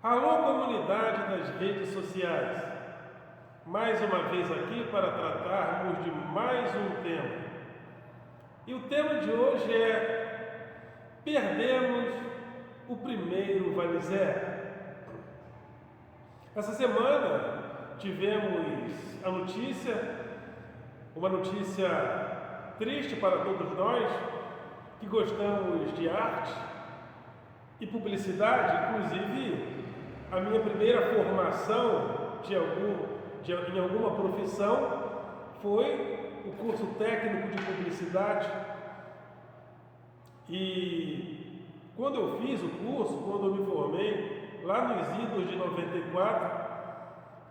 Alô, comunidade das redes sociais! Mais uma vez aqui para tratarmos de mais um tema. E o tema de hoje é: perdemos o primeiro Vale Zero. Essa semana tivemos a notícia, uma notícia triste para todos nós que gostamos de arte e publicidade. Inclusive, a minha primeira formação em alguma profissão foi o curso técnico de publicidade. E quando eu fiz o curso, quando eu me formei, lá nos idos de 94,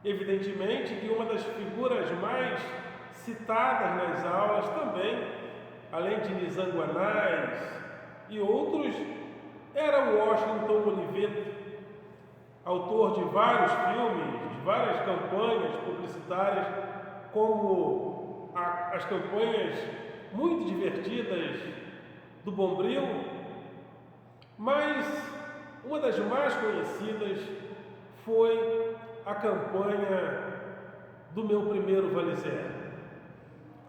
evidentemente que uma das figuras mais citadas nas aulas também, além de Nizanguanais e outros, era o Washington Oliveto, autor de vários filmes, de várias campanhas publicitárias, como as campanhas muito divertidas do Bombril, mas uma das mais conhecidas foi a campanha do meu primeiro Vale Zero.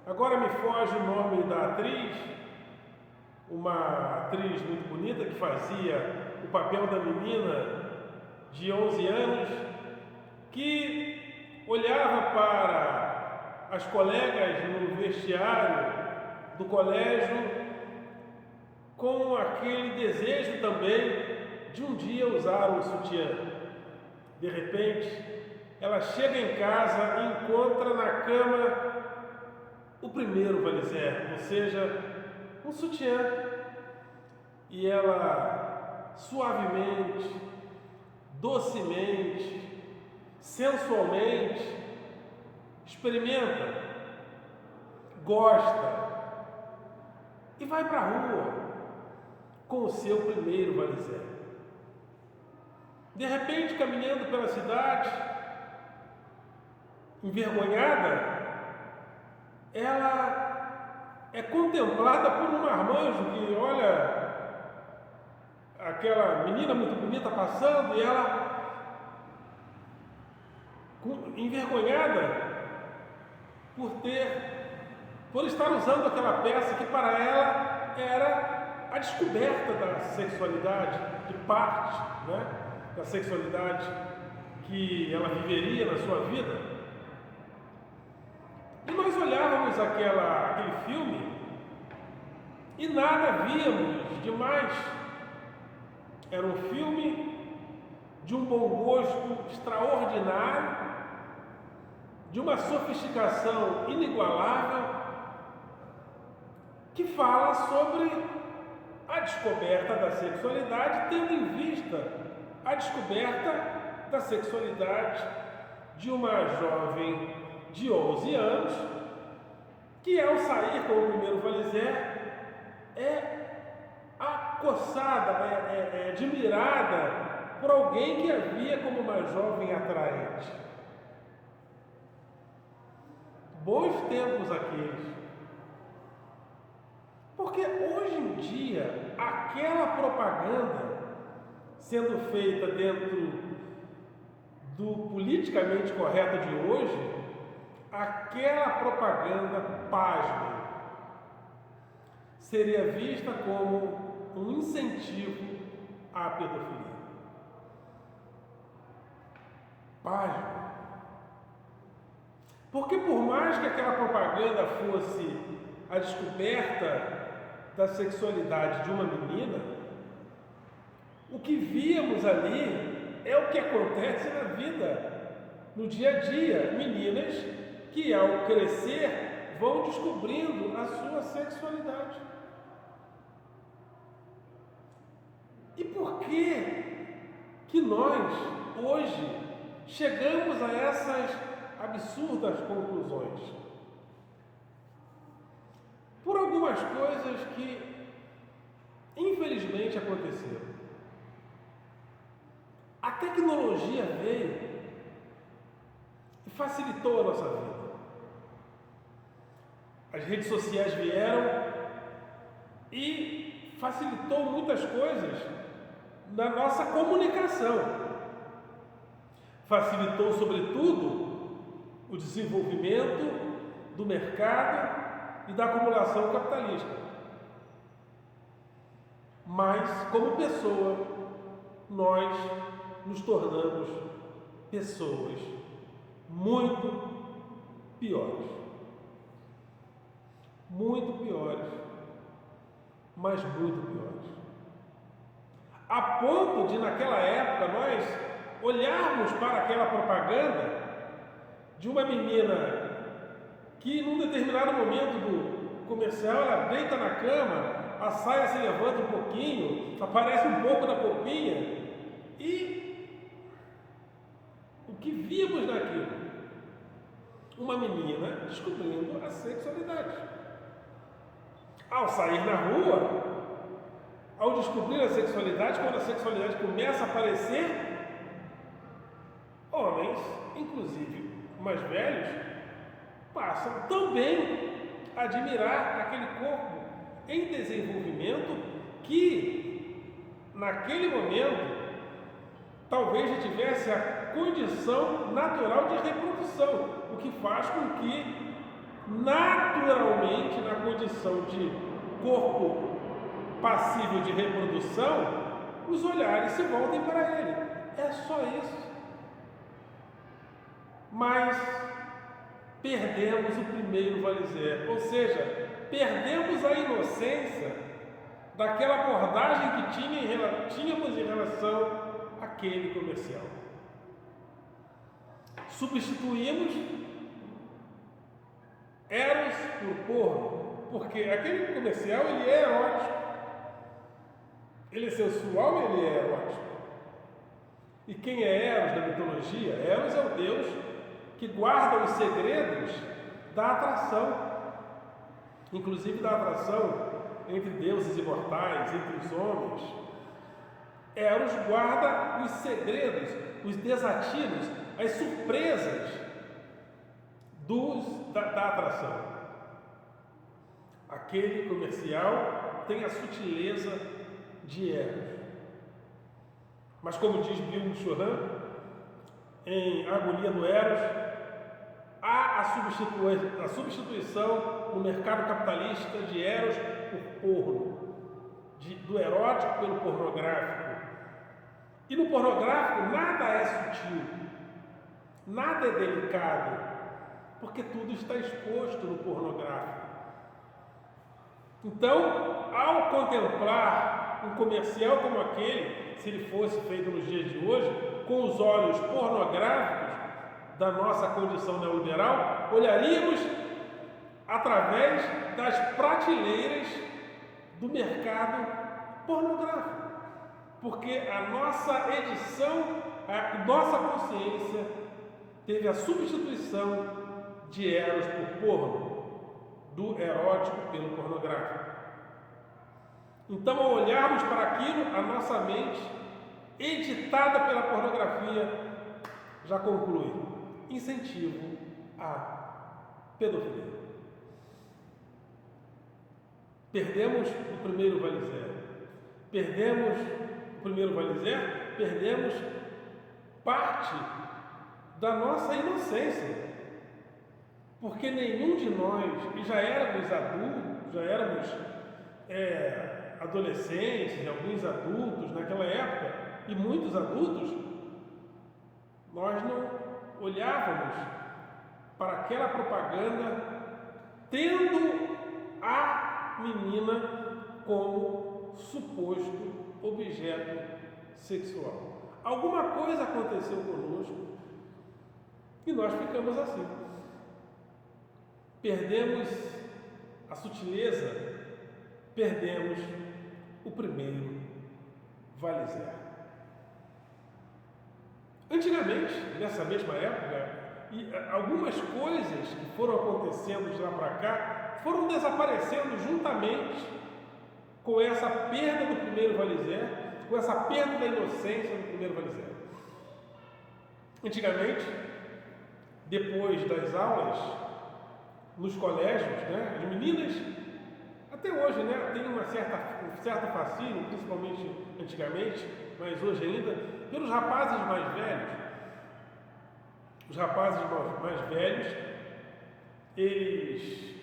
Agora me foge o nome da atriz, uma atriz muito bonita que fazia o papel da menina de 11 anos, que olhava para as colegas no vestiário do colégio com aquele desejo também de um dia usar um sutiã. De repente, ela chega em casa e encontra na cama o primeiro Vale Zero, ou seja, um sutiã. E ela suavemente, docemente, sensualmente experimenta, gosta e vai para a rua com o seu primeiro Vale Zero. De repente, caminhando pela cidade, envergonhada, ela é contemplada por um marmanjo que olha aquela menina muito bonita passando, e ela, envergonhada por estar usando aquela peça que para ela era a descoberta da sexualidade, de parte, da sexualidade que ela viveria na sua vida. E nós olhávamos aquele filme e nada víamos demais. Era um filme de um bom gosto extraordinário, de uma sofisticação inigualável, que fala sobre a descoberta da sexualidade, tendo em vista a descoberta da sexualidade de uma jovem de 11 anos, que ao sair com o primeiro Vale Zero é acossada, é admirada por alguém que a via como uma jovem atraente. Bons tempos aqueles. Porque hoje em dia, aquela propaganda sendo feita dentro do politicamente correto de hoje, aquela propaganda, pasme, seria vista como um incentivo à pedofilia. Pasme. Porque por mais que aquela propaganda fosse a descoberta da sexualidade de uma menina, o que víamos ali é o que acontece na vida, no dia a dia. Meninas que ao crescer vão descobrindo a sua sexualidade. E por que nós hoje chegamos a essas absurdas conclusões? Por algumas coisas que infelizmente aconteceram. A tecnologia veio e facilitou a nossa vida. As redes sociais vieram e facilitou muitas coisas na nossa comunicação. facilitou, sobretudo, o desenvolvimento do mercado e da acumulação capitalista. Mas, como pessoa, nós nos tornamos pessoas muito piores. Muito piores, mas muito piores. A ponto de, naquela época, nós olharmos para aquela propaganda de uma menina que, num determinado momento do comercial, ela deita na cama, a saia se levanta um pouquinho, aparece um pouco da popinha, e o que víamos naquilo? Uma menina descobrindo a sexualidade. Ao sair na rua, ao descobrir a sexualidade, quando a sexualidade começa a aparecer, homens, inclusive mais velhos, passam também a admirar aquele corpo em desenvolvimento que, naquele momento, talvez já tivesse a condição natural de reprodução, o que faz com que, naturalmente, na condição de corpo passível de reprodução, os olhares se voltem para ele. É só isso. Mas perdemos o primeiro valizer, ou seja, perdemos a inocência daquela abordagem que tínhamos em relação àquele comercial. Substituímos Eros por porno, porque aquele comercial ele é erótico, ele é sensual e ele é erótico. E quem é Eros da mitologia? Eros é o deus que guarda os segredos da atração, inclusive da atração entre deuses imortais, entre os homens. Eros guarda os segredos, os desatinos, as surpresas da atração. Aquele comercial tem a sutileza de Eros. Mas como diz Bill Churran, em A Agonia do Eros, há a substituição no mercado capitalista de Eros por porno, do erótico pelo pornográfico. E no pornográfico nada é sutil, nada é delicado, porque tudo está exposto no pornográfico. Então, ao contemplar um comercial como aquele, se ele fosse feito nos dias de hoje, com os olhos pornográficos da nossa condição neoliberal, olharíamos através das prateleiras do mercado pornográfico, porque a nossa edição, a nossa consciência teve a substituição de Eros por porno, do erótico pelo pornográfico. Então, ao olharmos para aquilo, a nossa mente, editada pela pornografia, já conclui: incentivo à pedofilia. Perdemos o primeiro valizer. Perdemos parte da nossa inocência. Porque nenhum de nós, e já éramos adultos, já éramos adolescentes, alguns adultos naquela época, e muitos adultos, nós não olhávamos para aquela propaganda tendo a menina como suposto objeto sexual. Alguma coisa aconteceu conosco e nós ficamos assim. Perdemos a sutileza, perdemos o primeiro valizer. Antigamente, nessa mesma época, algumas coisas que foram acontecendo de lá para cá foram desaparecendo juntamente com essa perda do primeiro valizer, com essa perda da inocência do primeiro valizer. Antigamente, depois das aulas, nos colégios, né, as meninas, até hoje, né, tem um certo fascínio, principalmente antigamente, mas hoje ainda, pelos rapazes mais velhos. Os rapazes mais velhos, eles,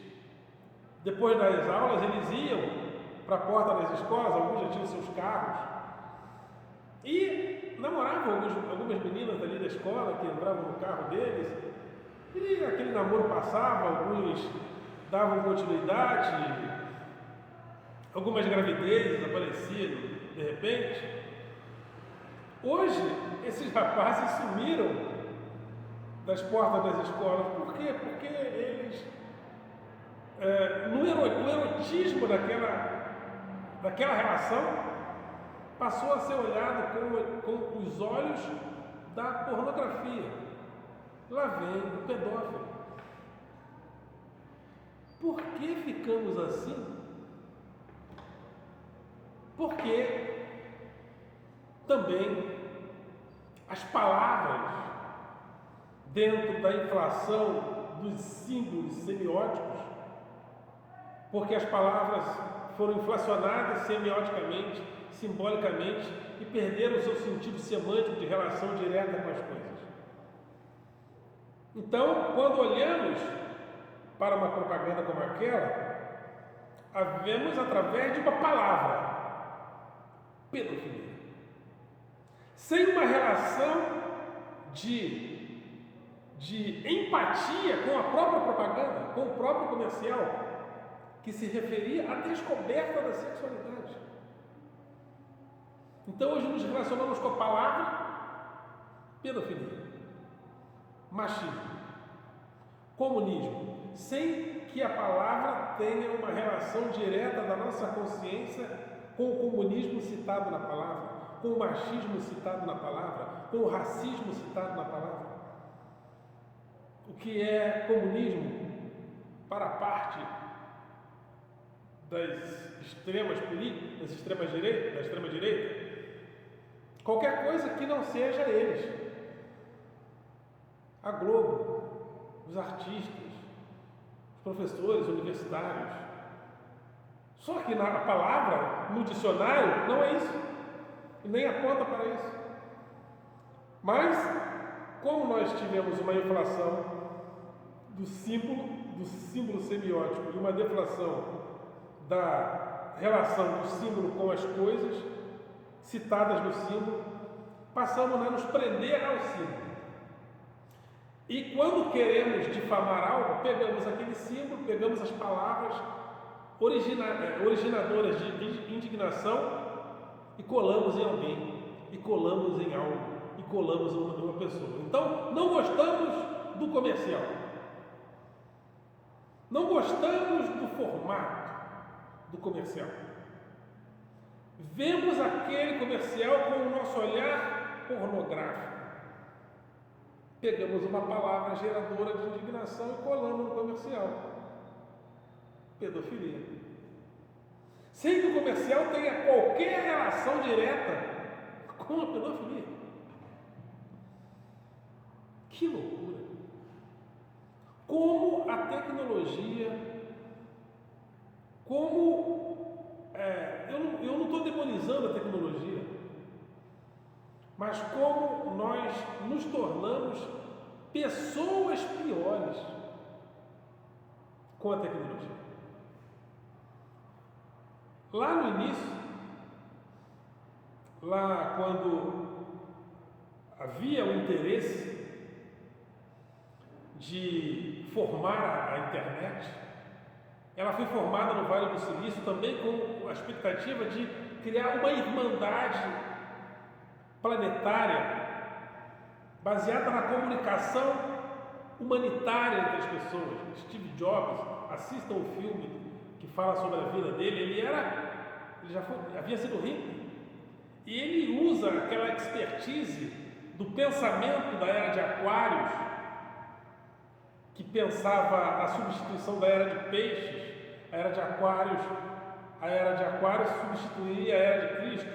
depois das aulas, eles iam para a porta das escolas, alguns já tinham seus carros, e namoravam algumas meninas ali da escola que entravam no carro deles, e aquele namoro passava, alguns davam continuidade, algumas gravidezes apareciam de repente. Hoje, esses rapazes sumiram das portas das escolas. Por quê? Porque eles, o erotismo daquela relação passou a ser olhado com os olhos da pornografia. Lá vem o pedófilo. Por que ficamos assim? Porque também as palavras dentro da inflação dos símbolos semióticos, porque as palavras foram inflacionadas semioticamente, simbolicamente e perderam o seu sentido semântico de relação direta com as coisas. Então, quando olhamos para uma propaganda como aquela, a vemos através de uma palavra: pedofilia. Sem uma relação de empatia com a própria propaganda, com o próprio comercial, que se referia à descoberta da sexualidade. Então hoje nos relacionamos com a palavra pedofilia, machismo, comunismo, sem que a palavra tenha uma relação direta da nossa consciência com o comunismo citado na palavra, com o machismo citado na palavra, com o racismo citado na palavra. O que é comunismo para a parte das extremas políticas, da extrema direita? Qualquer coisa que não seja eles. A Globo, os artistas, os professores universitários. Só que na palavra, no dicionário, não é isso. E nem aponta para isso. Mas, como nós tivemos uma inflação do símbolo semiótico e uma deflação da relação do símbolo com as coisas citadas no símbolo, passamos a nos prender ao símbolo. E quando queremos difamar algo, pegamos aquele símbolo, pegamos as palavras originadoras de indignação e colamos em alguém, e colamos em algo, e colamos em uma pessoa. Então, não gostamos do comercial. Não gostamos do formato do comercial. Vemos aquele comercial com o nosso olhar pornográfico. Pegamos uma palavra geradora de indignação e colamos no comercial. Pedofilia. Sem que o comercial tenha qualquer relação direta com a pedofilia. Que loucura! Como a tecnologia, eu não estou demonizando a tecnologia, mas como nós nos tornamos pessoas piores com a tecnologia. Lá no início, lá quando havia o interesse de formar a internet, ela foi formada no Vale do Silício também com a expectativa de criar uma irmandade planetária baseada na comunicação humanitária entre as pessoas. Steve Jobs, assistam o filme que fala sobre a vida dele. Havia sido rico e ele usa aquela expertise do pensamento da era de Aquários, que pensava a substituição da era de Peixes. A era de Aquários substituiria a era de Cristo,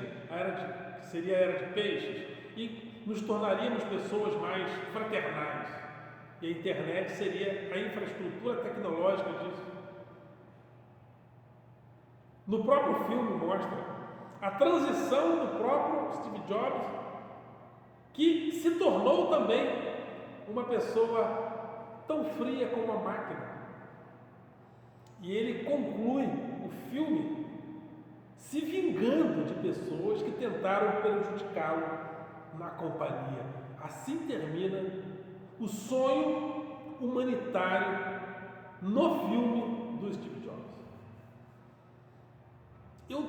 que seria a era de Peixes, e nos tornaríamos pessoas mais fraternais. E a internet seria a infraestrutura tecnológica disso. No próprio filme mostra a transição do próprio Steve Jobs, que se tornou também uma pessoa tão fria como a máquina. E ele conclui o filme se vingando de pessoas que tentaram prejudicá-lo na companhia. Assim termina o sonho humanitário no filme do Steve Jobs. Eu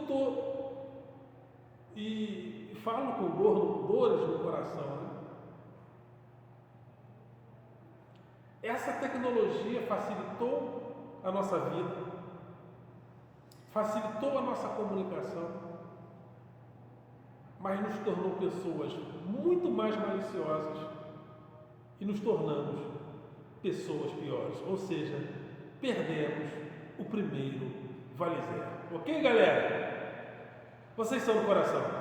falo com dores no coração, né? Essa tecnologia facilitou a nossa vida, facilitou a nossa comunicação, mas nos tornou pessoas muito mais maliciosas e nos tornamos pessoas piores. Ou seja, perdemos o primeiro vale zero. Ok, galera? Vocês são do coração.